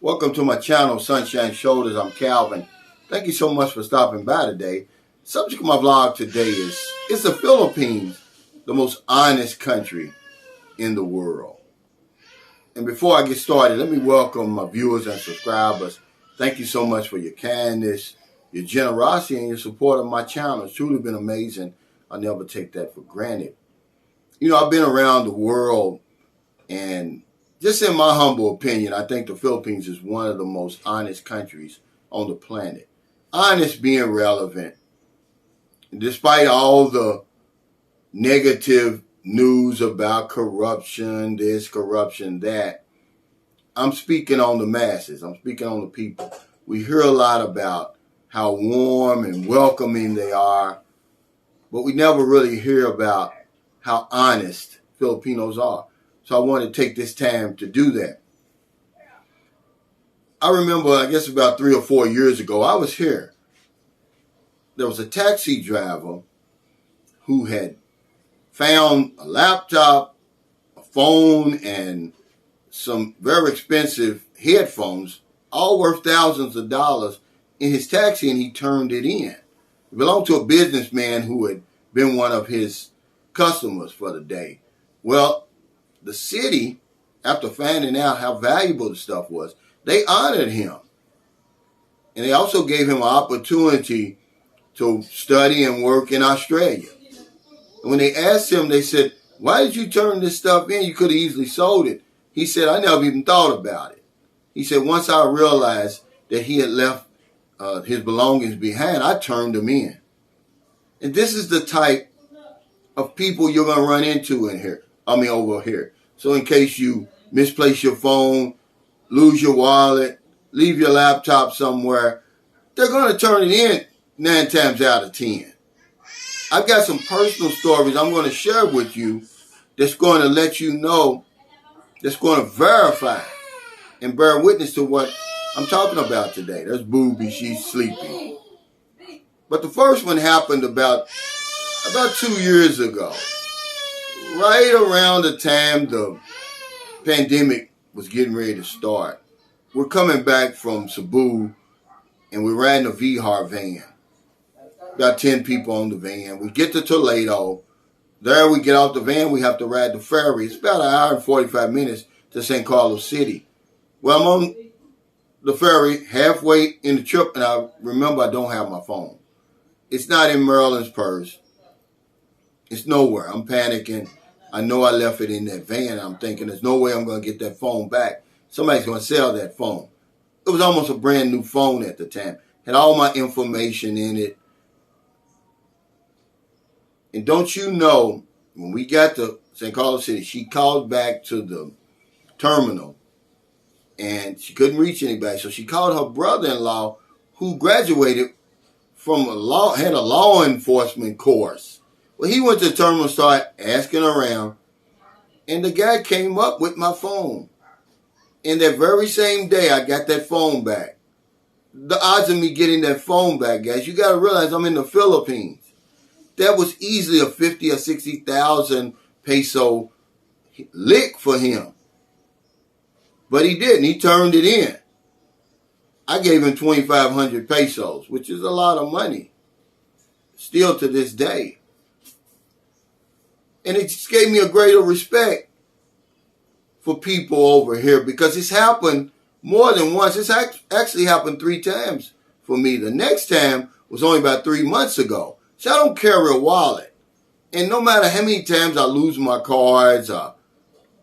Welcome to my channel, Sunshine Shoulders. I'm Calvin. Thank you so much for stopping by today. Subject of my vlog today is the Philippines, the most honest country in the world. And before I get started, let me welcome my viewers and subscribers. Thank you so much for your kindness, your generosity, and your support of my channel. It's truly been amazing. I'll never take that for granted. You know, I've been around the world, and just in my humble opinion, I think the Philippines is one of the most honest countries on the planet. Honest being relevant. Despite all the negative news about corruption, this, corruption, that, I'm speaking on the masses. I'm speaking on the people. We hear a lot about how warm and welcoming they are, but we never really hear about how honest Filipinos are. So I want to take this time to do that. I remember, I guess about 3 or 4 years ago, I was here. There was a taxi driver who had found a laptop, a phone, and some very expensive headphones, all worth thousands of dollars, in his taxi, and he turned it in. It belonged to a businessman who had been one of his customers for the day. Well, the city, after finding out how valuable the stuff was, they honored him. And they also gave him an opportunity to study and work in Australia. And when they asked him, they said, "Why did you turn this stuff in? You could have easily sold it." He said, "I never even thought about it." He said, "Once I realized that he had left his belongings behind, I turned them in." And this is the type of people you're going to run into over here. So in case you misplace your phone, lose your wallet, leave your laptop somewhere, they're going to turn it in 9 times out of 10. I've got some personal stories I'm going to share with you that's going to let you know, that's going to verify and bear witness to what I'm talking about today. There's Booby, she's sleeping. But the first one happened about 2 years ago. Right around the time the pandemic was getting ready to start. We're coming back from Cebu, and we're riding a VR van. About 10 people on the van. We get to Toledo. There we get off the van. We have to ride the ferry. It's about 1 hour and 45 minutes to St. Carlos City. Well, I'm on the ferry halfway in the trip, and I remember I don't have my phone. It's not in Maryland's purse. It's nowhere. I'm panicking. I know I left it in that van. I'm thinking there's no way I'm going to get that phone back. Somebody's going to sell that phone. It was almost a brand new phone at the time. Had all my information in it. And don't you know, when we got to St. Carlos City, she called back to the terminal and she couldn't reach anybody. So she called her brother-in-law, who graduated from had a law enforcement course. Well, he went to the terminal and started asking around, and the guy came up with my phone. And that very same day, I got that phone back. The odds of me getting that phone back, guys, you got to realize I'm in the Philippines. That was easily a 50 or 60,000 peso lick for him. But he didn't. He turned it in. I gave him 2,500 pesos, which is a lot of money, still to this day. And it just gave me a greater respect for people over here, because it's happened more than once. It's actually happened 3 times for me. The next time was only about 3 months ago. So I don't carry a wallet. And no matter how many times I lose my cards,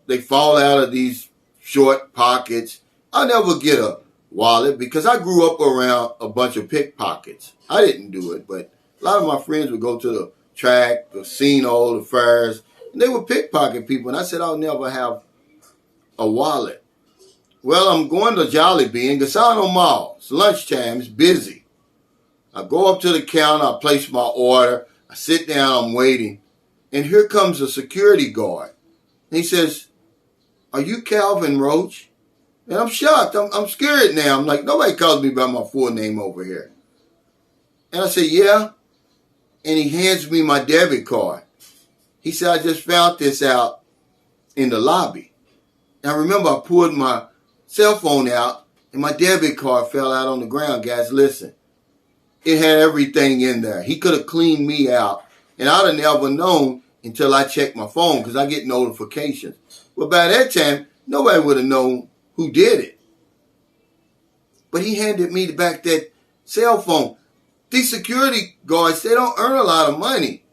they fall out of these short pockets, I never get a wallet, because I grew up around a bunch of pickpockets. I didn't do it, but a lot of my friends would go to the track, the casino, the fairs, and they would pickpocket people. And I said, I'll never have a wallet. Well, I'm going to Jollibee in Gasano Mall. It's lunchtime. It's busy. I go up to the counter. I place my order. I sit down. I'm waiting. And here comes a security guard. And he says, "Are you Calvin Roach?" And I'm shocked. I'm scared now. I'm like, nobody calls me by my full name over here. And I said, "Yeah." And he hands me my debit card. He said, "I just found this out in the lobby." And I remember I pulled my cell phone out and my debit card fell out on the ground. Guys, listen. It had everything in there. He could have cleaned me out, and I'd have never known until I checked my phone because I get notifications. But by that time, nobody would have known who did it. But he handed me back that cell phone. These security guards, they don't earn a lot of money.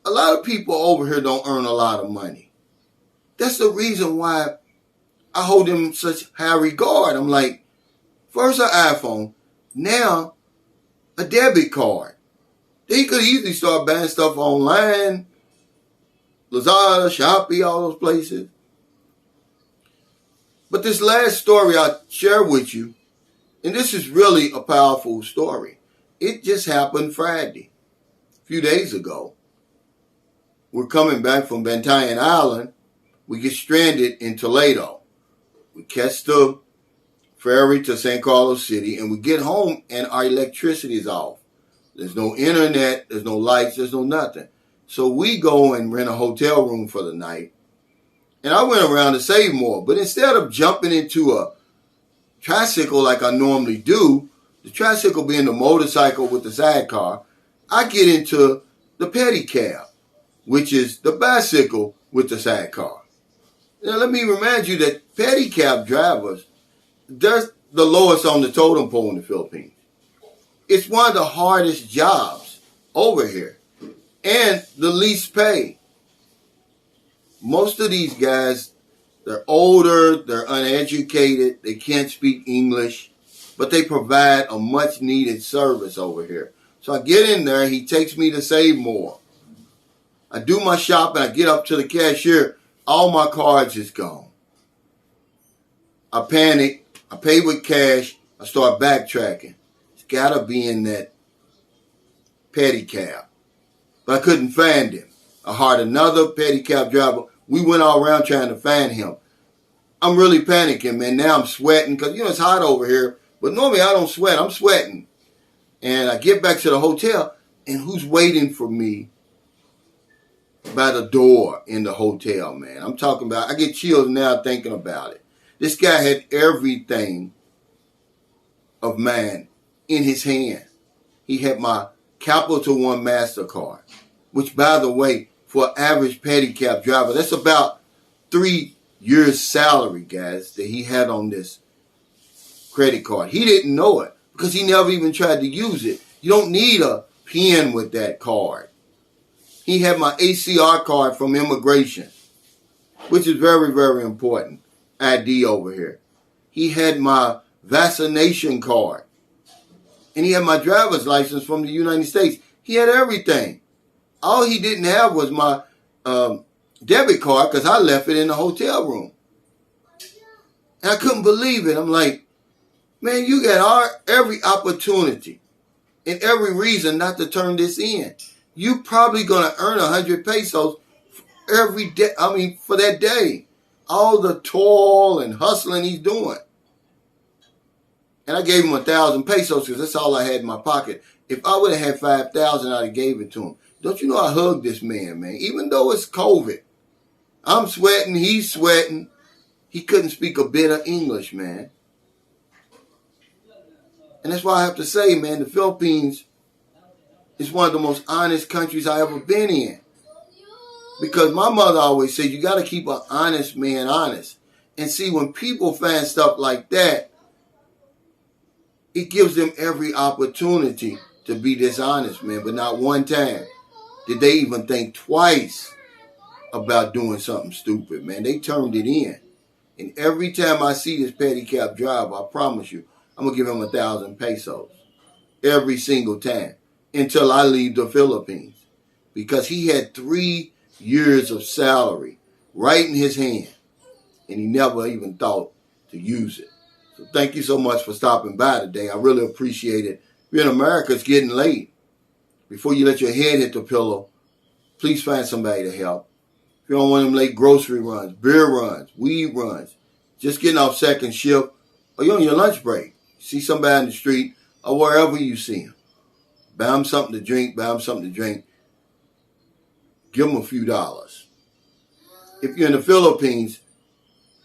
A lot of people over here don't earn a lot of money. That's the reason why I hold them in such high regard. I'm like, first an iPhone, now a debit card. They could easily start buying stuff online, Lazada, Shopee, all those places. But this last story I'll share with you, and this is really a powerful story. It just happened Friday, a few days ago. We're coming back from Bantayan Island. We get stranded in Toledo. We catch the ferry to San Carlos City, and we get home, and our electricity is off. There's no internet, there's no lights, there's no nothing. So we go and rent a hotel room for the night. And I went around to save more. But instead of jumping into a tricycle like I normally do, the tricycle being the motorcycle with the sidecar, I get into the pedicab, which is the bicycle with the sidecar. Now let me remind you that pedicab drivers, they're the lowest on the totem pole in the Philippines. It's one of the hardest jobs over here and the least pay. Most of these guys, they're older, they're uneducated, they can't speak English, but they provide a much needed service over here. So I get in there, he takes me to Save More. I do my shopping, I get up to the cashier, all my cards is gone. I panic, I pay with cash, I start backtracking. It's gotta be in that pedicab. But I couldn't find him. I hired another pedicab driver. We went all around trying to find him. I'm really panicking, man. Now I'm sweating because, it's hot over here. But normally I don't sweat. I'm sweating. And I get back to the hotel, and who's waiting for me by the door in the hotel, man? I'm talking about, I get chills now thinking about it. This guy had everything of mine in his hand. He had my Capital One MasterCard, which, by the way, for an average pedicab driver, that's about 3 years' salary, guys, that he had on this credit card. He didn't know it because he never even tried to use it. You don't need a pen with that card. He had my ACR card from immigration, which is very, very important. ID over here. He had my vaccination card. And he had my driver's license from the United States. He had everything. All he didn't have was my debit card because I left it in the hotel room. And I couldn't believe it. I'm like, man, you got every opportunity and every reason not to turn this in. You probably going to earn 100 pesos every day. For that day. All the toil and hustling he's doing. And I gave him 1,000 pesos because that's all I had in my pocket. If I would have had 5,000, I'd have gave it to him. Don't you know I hugged this man, man? Even though it's COVID. I'm sweating, he's sweating. He couldn't speak a bit of English, man. And that's why I have to say, man, the Philippines is one of the most honest countries I ever been in. Because my mother always said, you got to keep an honest man honest. And see, when people find stuff like that, it gives them every opportunity to be dishonest, man. But not one time did they even think twice about doing something stupid, man. They turned it in. And every time I see this pedicab driver, I promise you, I'm going to give him 1,000 pesos. Every single time. Until I leave the Philippines. Because he had 3 years of salary right in his hand. And he never even thought to use it. So thank you so much for stopping by today. I really appreciate it. If you're in America, it's getting late. Before you let your head hit the pillow, please find somebody to help. If you don't want them late grocery runs, beer runs, weed runs, just getting off second shift, or you're on your lunch break, see somebody in the street, or wherever you see him, buy them something to drink, give them a few dollars. If you're in the Philippines,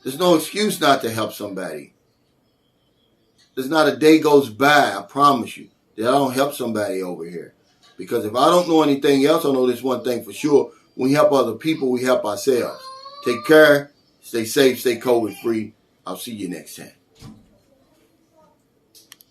there's no excuse not to help somebody. There's not a day goes by, I promise you, that I don't help somebody over here. Because if I don't know anything else, I know this one thing for sure. When we help other people, we help ourselves. Take care, stay safe, stay COVID free. I'll see you next time.